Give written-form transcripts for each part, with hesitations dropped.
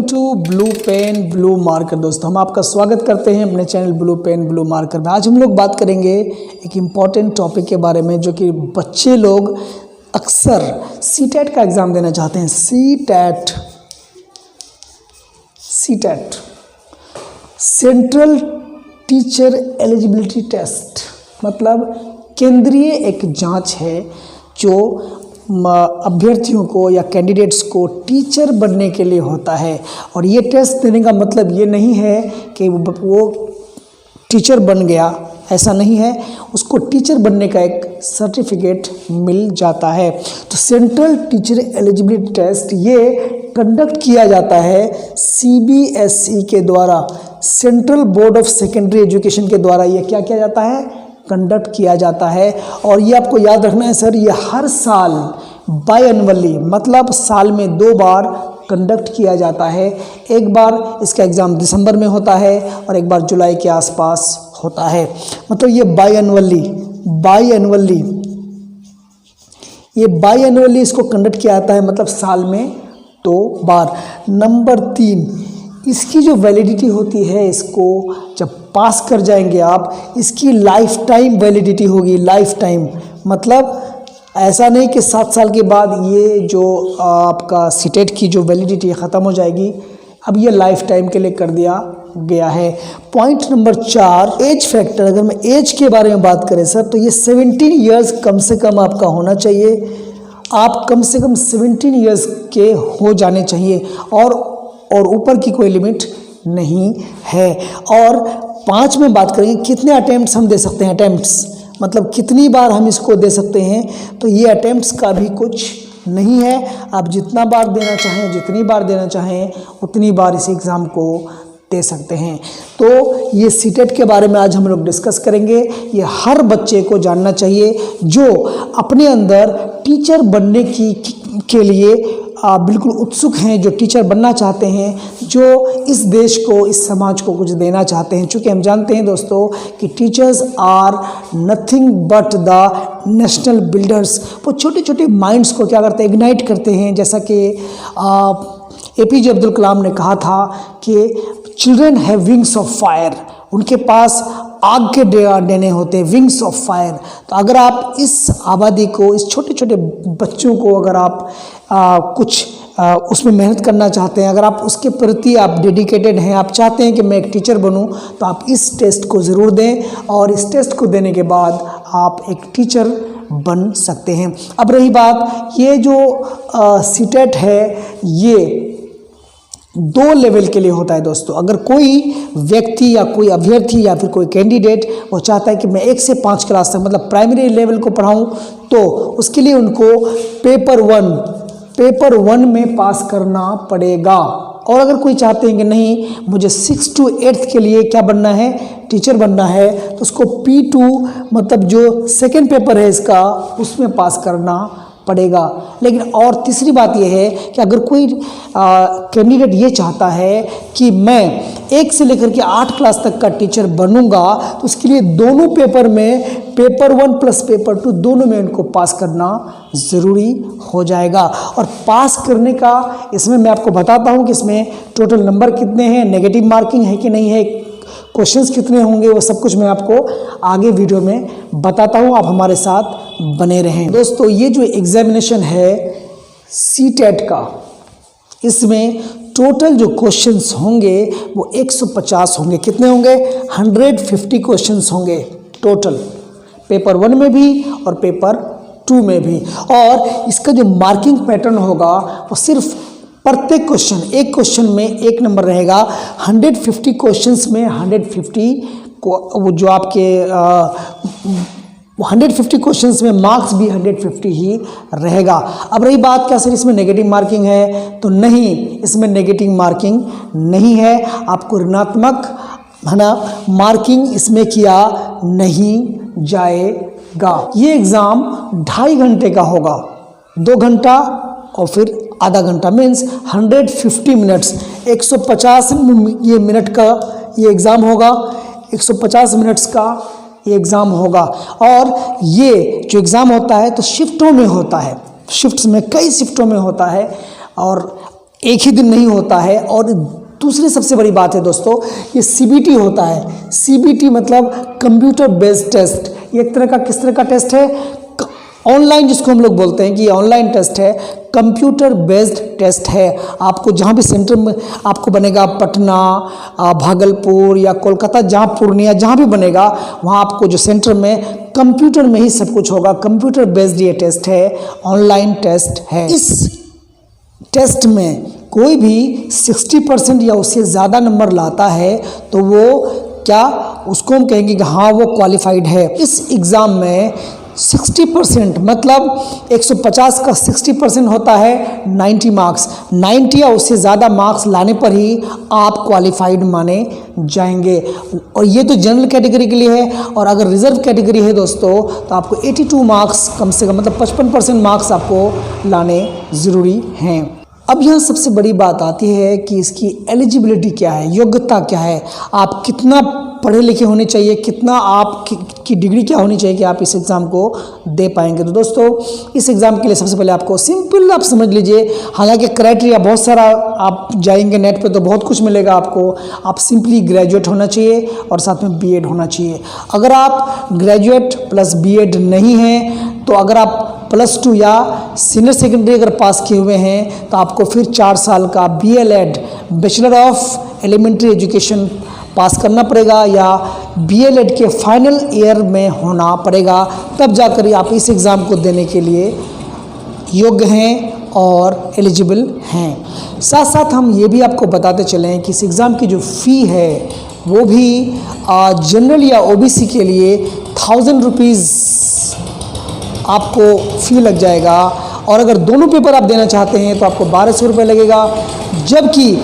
To blue pen blue marker. दोस्तों, हम आपका स्वागत करते हैं अपने channel blue pen blue marker में। आज हम लोग बात करेंगे एक इम्पॉर्टेंट टॉपिक के बारे में, जो कि बच्चे लोग अक्सर सीटेट का एग्ज़ाम देना चाहते हैं। CTET central teacher eligibility test, मतलब केंद्रीय एक जांच है जो अभ्यर्थियों को या कैंडिडेट्स को टीचर बनने के लिए होता है। और ये टेस्ट देने का मतलब ये नहीं है कि वो टीचर बन गया, ऐसा नहीं है। उसको टीचर बनने का एक सर्टिफिकेट मिल जाता है। तो सेंट्रल टीचर एलिजिबिलिटी टेस्ट ये कंडक्ट किया जाता है CBSE के द्वारा, central board of secondary education के द्वारा ये क्या किया जाता है, कंडक्ट किया जाता है। और ये आपको याद रखना है सर, ये हर साल बायएनुअली, मतलब साल में 2 बार कंडक्ट किया जाता है। एक बार इसका एग्ज़ाम दिसंबर में होता है और एक बार जुलाई के आसपास होता है। मतलब ये बायएनुअली इसको कंडक्ट किया जाता है, मतलब साल में 2 बार। नंबर 3, इसकी जो वैलिडिटी होती है, इसको जब पास कर जाएंगे आप, इसकी लाइफ टाइम वैलिडिटी होगी। लाइफ टाइम मतलब ऐसा नहीं कि 7 साल के बाद ये जो आपका सीटेट की जो वैलिडिटी ख़त्म हो जाएगी। अब ये लाइफ टाइम के लिए कर दिया गया है। Point number 4, age factor. अगर मैं एज के बारे में बात करें सर, तो ये 17 ईयर्स कम से कम आपका होना चाहिए। आप कम से कम 17 ईयर्स के हो जाने चाहिए और ऊपर की कोई लिमिट नहीं है। और 5 में बात करेंगे कितने अटेम्प्ट्स हम दे सकते हैं। अटेम्प्ट्स मतलब कितनी बार हम इसको दे सकते हैं। तो ये अटेम्प्ट्स का भी कुछ नहीं है, आप जितना बार देना चाहें, जितनी बार देना चाहें, उतनी बार इस एग्ज़ाम को दे सकते हैं। तो ये सीटेट के बारे में आज हम लोग डिस्कस करेंगे। ये हर बच्चे को जानना चाहिए जो अपने अंदर टीचर बनने के लिए बिल्कुल उत्सुक हैं, जो टीचर बनना चाहते हैं, जो इस देश को, इस समाज को कुछ देना चाहते हैं। चूँकि हम जानते हैं दोस्तों कि teachers are nothing but the national builders. वो छोटे छोटे माइंड्स को क्या करते हैं, इग्नाइट करते हैं। जैसा कि APJ अब्दुल कलाम ने कहा था कि children have wings of fire, उनके पास आग के देने होते हैं, विंग्स ऑफ फायर। तो अगर आप इस आबादी को, इस छोटे छोटे बच्चों को अगर आप उसमें मेहनत करना चाहते हैं, अगर आप उसके प्रति आप डेडिकेटेड हैं, आप चाहते हैं कि मैं एक टीचर बनूं, तो आप इस टेस्ट को ज़रूर दें। और इस टेस्ट को देने के बाद आप एक टीचर बन सकते हैं। अब रही बात, ये जो सीटेट है ये 2 लेवल के लिए होता है दोस्तों। अगर कोई व्यक्ति या कोई अभ्यर्थी या फिर कोई कैंडिडेट वो चाहता है कि मैं 1 से 5 क्लास तक, मतलब प्राइमरी लेवल को पढ़ाऊं, तो उसके लिए उनको पेपर 1 में पास करना पड़ेगा। और अगर कोई चाहते हैं कि नहीं मुझे 6 to 8 के लिए क्या बनना है, टीचर बनना है, तो उसको P2 मतलब जो सेकेंड पेपर है इसका, उसमें पास करना पड़ेगा। लेकिन और तीसरी बात यह है कि अगर कोई कैंडिडेट ये चाहता है कि मैं 1 से लेकर के 8 क्लास तक का टीचर बनूंगा, तो उसके लिए दोनों पेपर में, पेपर 1 प्लस पेपर 2 दोनों में उनको पास करना ज़रूरी हो जाएगा। और पास करने का इसमें मैं आपको बताता हूँ कि इसमें टोटल नंबर कितने हैं, नेगेटिव मार्किंग है कि नहीं है, क्वेश्चंस कितने होंगे, वो सब कुछ मैं आपको आगे वीडियो में बताता हूँ। आप हमारे साथ बने रहें। दोस्तों, ये जो एग्जामिनेशन है सीटेट का, इसमें टोटल जो क्वेश्चंस होंगे वो 150 होंगे। कितने होंगे, 150 क्वेश्चंस होंगे टोटल, पेपर 1 में भी और पेपर 2 में भी। और इसका जो मार्किंग पैटर्न होगा वो सिर्फ प्रत्येक क्वेश्चन, एक क्वेश्चन में 1 नंबर रहेगा। 150 क्वेश्चंस में 150 को, वो जो आपके 150 क्वेश्चंस में मार्क्स भी 150 ही रहेगा। अब रही बात क्या सर इसमें नेगेटिव मार्किंग है, तो नहीं, इसमें नेगेटिव मार्किंग नहीं है। आपको ऋणात्मक है ना मार्किंग इसमें किया नहीं जाएगा। ये एग्ज़ाम 2.5 घंटे का होगा, 2 घंटा और फिर आधा घंटा, मीन्स 150 मिनट्स, 150 ये मिनट का ये एग्ज़ाम होगा, 150 मिनट्स का ये एग्ज़ाम होगा। और ये जो एग्ज़ाम होता है तो शिफ्टों में होता है, शिफ्ट्स में, कई शिफ्टों में होता है। और एक ही दिन नहीं होता है। और दूसरी सबसे बड़ी बात है दोस्तों, ये सीबीटी होता है। सीबीटी मतलब कंप्यूटर बेस्ड टेस्ट। ये एक तरह का किस तरह का टेस्ट है? ऑनलाइन, जिसको हम लोग बोलते हैं कि ऑनलाइन टेस्ट है, कंप्यूटर बेस्ड टेस्ट है। आपको जहाँ भी सेंटर में आपको बनेगा, पटना, भागलपुर या कोलकाता, जहाँ पूर्णिया, जहाँ भी बनेगा, वहाँ आपको जो सेंटर में कंप्यूटर में ही सब कुछ होगा। कंप्यूटर बेस्ड ये टेस्ट है, ऑनलाइन टेस्ट है। इस टेस्ट में कोई भी 60% या उससे ज़्यादा नंबर लाता है तो वो क्या, उसको हम कहेंगे कि हाँ वो क्वालिफाइड है। इस एग्ज़ाम में 60% मतलब 150 का 60% होता है 90 मार्क्स। 90 या उससे ज़्यादा मार्क्स लाने पर ही आप क्वालिफाइड माने जाएंगे। और ये तो जनरल कैटेगरी के लिए है। और अगर रिजर्व कैटेगरी है दोस्तों तो आपको 82 मार्क्स कम से कम, मतलब 55% मार्क्स आपको लाने ज़रूरी हैं। अब यहाँ सबसे बड़ी बात आती है कि इसकी एलिजिबिलिटी क्या है, योग्यता क्या है, आप कितना पढ़े लिखे होने चाहिए, कितना आप की डिग्री क्या होनी चाहिए कि आप इस एग्ज़ाम को दे पाएंगे। तो दोस्तों इस एग्ज़ाम के लिए सबसे पहले आपको सिंपल आप समझ लीजिए, हालांकि क्राइटेरिया बहुत सारा, आप जाएंगे नेट पे तो बहुत कुछ मिलेगा आपको। आप सिंपली ग्रेजुएट होना चाहिए और साथ में बीएड होना चाहिए। अगर आप ग्रेजुएट प्लस बीएड नहीं हैं तो अगर आप +2 या सीनियर सेकेंडरी अगर पास किए हुए हैं तो आपको फिर 4 साल का BLED, bachelor of elementary education pass करना पड़ेगा या BLED के फाइनल ईयर में होना पड़ेगा, तब जाकर आप इस एग्ज़ाम को देने के लिए योग्य हैं और एलिजिबल हैं। साथ साथ हम ये भी आपको बताते चलें कि इस एग्ज़ाम की जो फ़ी है वो भी जनरल या OBC के लिए 1000 रुपीज़ आपको फ़ी लग जाएगा। और अगर दोनों पेपर आप देना चाहते हैं तो आपको 1200 रुपये लगेगा। जबकि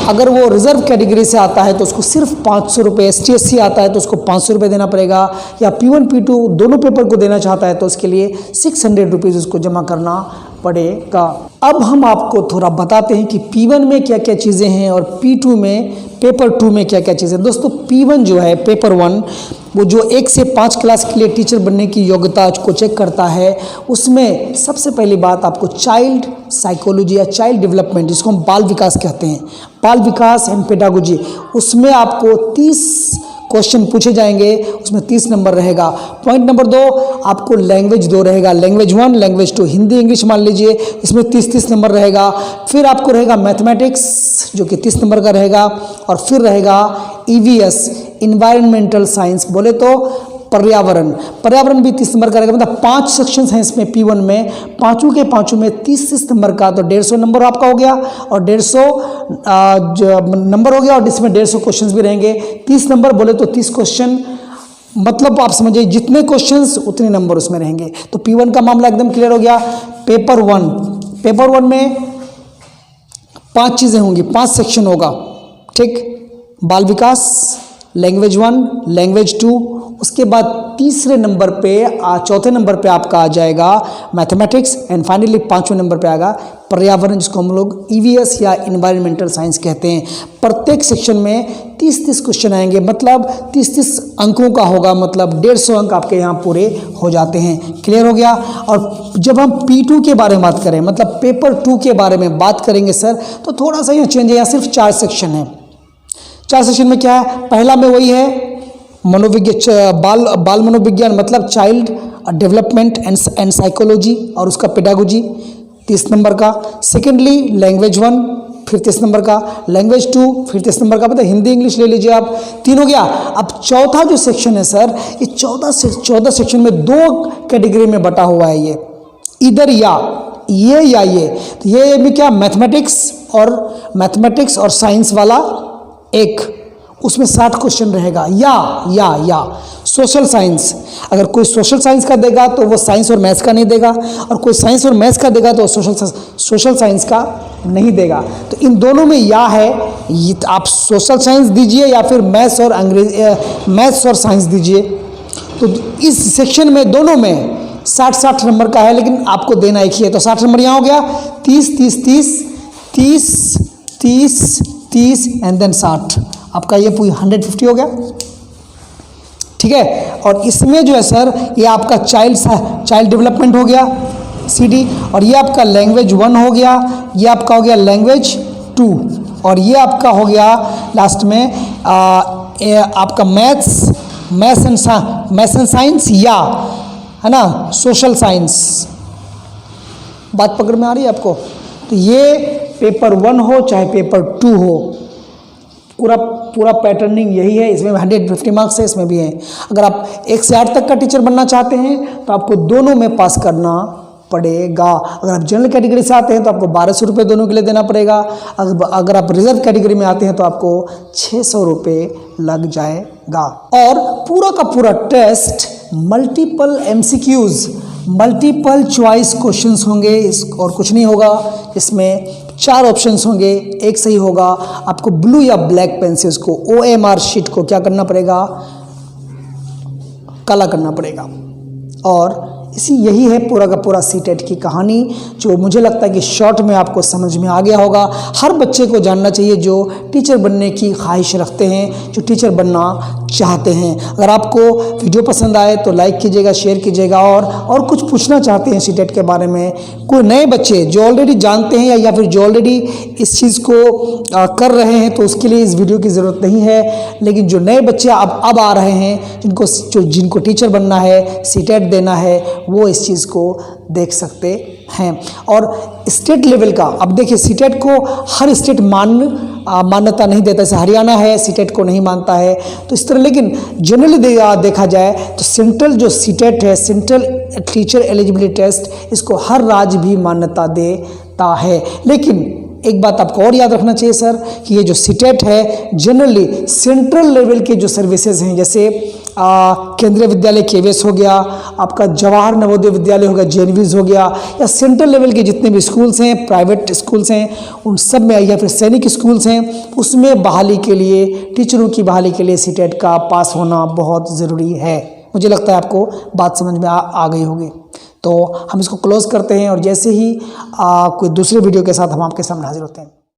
अगर वो रिज़र्व कैटेगरी से आता है तो उसको सिर्फ 500 रुपये, ST SC आता है तो उसको 500 रुपये देना पड़ेगा, या P1 P2 दोनों पेपर को देना चाहता है तो उसके लिए 600 रुपीज़ उसको जमा करना पड़ेगा। अब हम आपको थोड़ा बताते हैं कि P1 में क्या क्या चीज़ें हैं और P2 में, पेपर 2 में क्या क्या चीज़ें। दोस्तों P1 जो है, पेपर 1, वो जो 1 से 5 क्लास के लिए टीचर बनने की योग्यता को चेक करता है, उसमें सबसे पहली बात आपको चाइल्ड साइकोलॉजी या चाइल्ड डेवलपमेंट, जिसको हम बाल विकास कहते हैं, बाल विकास एंड पेडागोजी, उसमें आपको 30 क्वेश्चन पूछे जाएंगे, उसमें 30 नंबर रहेगा। पॉइंट नंबर 2, आपको लैंग्वेज 2 रहेगा, लैंग्वेज 1, लैंग्वेज 2, हिंदी इंग्लिश मान लीजिए, इसमें 30 नंबर रहेगा। फिर आपको रहेगा मैथमेटिक्स जो कि 30 नंबर का रहेगा, और फिर रहेगा EVS, इन्वायरमेंटल साइंस, बोले तो पर्यावरण भी 30 नंबर का रहेगा। मतलब 5 सेक्शंस हैं इसमें P1 में, पाँचों के पाँचों में 30 नंबर का, तो 150 नंबर आपका हो गया, और 150 नंबर हो गया, और इसमें 150 क्वेश्चंस भी रहेंगे। 30 नंबर बोले तो 30 क्वेश्चन, मतलब आप समझिए जितने क्वेश्चंस उतने नंबर उसमें रहेंगे। तो P1 का मामला एकदम क्लियर हो गया। पेपर 1 में 5 चीज़ें होंगी, 5 सेक्शन होगा, ठीक। बाल विकास, लैंग्वेज 1, लैंग्वेज 2, उसके बाद तीसरे नंबर पे, चौथे नंबर पे आपका आ जाएगा मैथमेटिक्स, एंड फाइनली 5वें नंबर पे आएगा पर्यावरण, जिसको हम लोग EVS या इन्वायरमेंटल साइंस कहते हैं। प्रत्येक सेक्शन में 30 क्वेश्चन आएंगे, मतलब 30 अंकों का होगा, मतलब 150 अंक आपके यहाँ पूरे हो जाते हैं। क्लियर हो गया। और जब हम P2 के बारे में बात करें, मतलब पेपर 2 के बारे में बात करेंगे सर, तो थोड़ा सा यहाँ चेंज है, यहाँ सिर्फ 4 सेक्शन है। 4 सेक्शन में क्या है, पहला में वही है बाल मनोविज्ञान, मतलब चाइल्ड डेवलपमेंट एंड साइकोलॉजी, और उसका पेडागोजी 30 नंबर का। सेकेंडली लैंग्वेज 1, फिर 30 नंबर का, लैंग्वेज 2 फिर 30 नंबर का, मतलब हिंदी इंग्लिश ले लीजिए आप, 3 हो गया। अब चौथा जो सेक्शन है सर, ये 14 सेक्शन में 2 कैटेगरी में बटा हुआ है, ये इधर या ये। तो ये भी क्या, मैथमेटिक्स और साइंस वाला एक, उसमें 60 क्वेश्चन रहेगा। या सोशल साइंस, अगर कोई सोशल साइंस का देगा तो वो साइंस और मैथ्स का नहीं देगा, और कोई साइंस और मैथ्स का देगा तो सोशल साइंस का नहीं देगा। तो इन दोनों में या है, आप सोशल साइंस दीजिए या फिर मैथ्स और साइंस दीजिए। तो इस सेक्शन में दोनों में 60 नंबर का है, लेकिन आपको देना एक ही है। तो 60 नंबर यहाँ हो गया, 30 एंड देन 60, आपका ये पूरी 150 हो गया, ठीक है। और इसमें जो है सर, ये आपका चाइल्ड डेवलपमेंट हो गया CD, और ये आपका लैंग्वेज 1 हो गया, ये आपका हो गया लैंग्वेज 2, और ये आपका हो गया लास्ट में आपका मैथ्स एंड साइंस, या है ना सोशल साइंस। बात पकड़ में आ रही है आपको? तो ये पेपर 1 हो चाहे पेपर 2 हो, पूरा पैटर्निंग यही है। इसमें 150 मार्क्स है, इसमें भी है। अगर आप 1 से 8 तक का टीचर बनना चाहते हैं तो आपको दोनों में पास करना पड़ेगा। अगर आप जनरल कैटेगरी से आते हैं तो आपको 1200 रुपये दोनों के लिए देना पड़ेगा। अगर आप रिजर्व कैटेगरी में आते हैं तो आपको 600 रुपये लग जाएगा। और पूरा का पूरा test multiple MCQs, multiple choice questions होंगे, और कुछ नहीं होगा। इसमें 4 ऑप्शंस होंगे, एक सही होगा। आपको ब्लू या ब्लैक पेन से उसको OMR शीट को क्या करना पड़ेगा, काला करना पड़ेगा। और यही है पूरा का पूरा सीटेट की कहानी, जो मुझे लगता है कि शॉर्ट में आपको समझ में आ गया होगा। हर बच्चे को जानना चाहिए जो टीचर बनने की ख्वाहिश रखते हैं, जो टीचर बनना चाहते हैं। अगर आपको वीडियो पसंद आए तो लाइक कीजिएगा, शेयर कीजिएगा। और कुछ पूछना चाहते हैं सीटेट के बारे में, कोई नए बच्चे जो ऑलरेडी जानते हैं या फिर जो ऑलरेडी इस चीज़ को कर रहे हैं, तो उसके लिए इस वीडियो की ज़रूरत नहीं है। लेकिन जो नए बच्चे अब आ रहे हैं, जिनको टीचर बनना है, सीटेट देना है, वो इस चीज़ को देख सकते हैं। और स्टेट लेवल का, अब देखिए सीटेट को हर स्टेट मान्यता नहीं देता। जैसे हरियाणा है सीटेट को नहीं मानता है, तो इस तरह। लेकिन जनरली देखा जाए तो सेंट्रल जो सीटेट है, सेंट्रल टीचर एलिजिबिलिटी टेस्ट, इसको हर राज्य भी मान्यता देता है। लेकिन एक बात आपको और याद रखना चाहिए सर, कि ये जो सीटेट है जनरली सेंट्रल लेवल के जो सर्विसेज हैं, जैसे केंद्रीय विद्यालय KVS हो गया, आपका जवाहर नवोदय विद्यालय हो गया, JNVs हो गया, या सेंट्रल लेवल के जितने भी स्कूल्स हैं, प्राइवेट स्कूल्स हैं, उन सब में, या फिर सैनिक स्कूल्स हैं, उसमें बहाली के लिए, टीचरों की बहाली के लिए सीटेट का पास होना बहुत ज़रूरी है। मुझे लगता है आपको बात समझ में आ गई होगी। तो हम इसको क्लोज़ करते हैं, और जैसे ही कोई दूसरे वीडियो के साथ हम आपके सामने हाजिर होते हैं।